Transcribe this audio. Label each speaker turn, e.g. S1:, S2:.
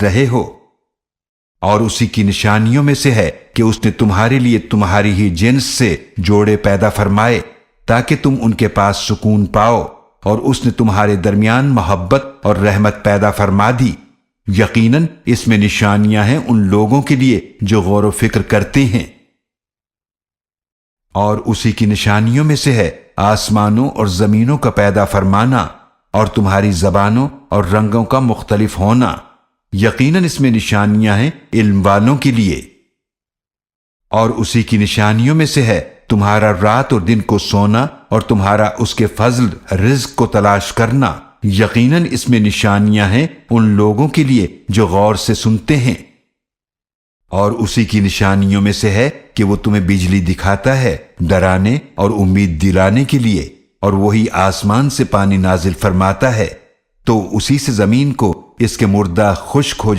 S1: رہے ہو۔ اور اسی کی نشانیوں میں سے ہے کہ اس نے تمہارے لیے تمہاری ہی جنس سے جوڑے پیدا فرمائے تاکہ تم ان کے پاس سکون پاؤ، اور اس نے تمہارے درمیان محبت اور رحمت پیدا فرما دی۔ یقیناً اس میں نشانیاں ہیں ان لوگوں کے لیے جو غور و فکر کرتے ہیں۔ اور اسی کی نشانیوں میں سے ہے آسمانوں اور زمینوں کا پیدا فرمانا اور تمہاری زبانوں اور رنگوں کا مختلف ہونا۔ یقیناً اس میں نشانیاں ہیں علم والوں کے لیے۔ اور اسی کی نشانیوں میں سے ہے تمہارا رات اور دن کو سونا اور تمہارا اس کے فضل رزق کو تلاش کرنا۔ یقیناً اس میں نشانیاں ہیں ان لوگوں کے لیے جو غور سے سنتے ہیں۔ اور اسی کی نشانیوں میں سے ہے کہ وہ تمہیں بجلی دکھاتا ہے ڈرانے اور امید دلانے کے لیے، اور وہی آسمان سے پانی نازل فرماتا ہے تو اسی سے زمین کو اس کے مردہ خشک ہو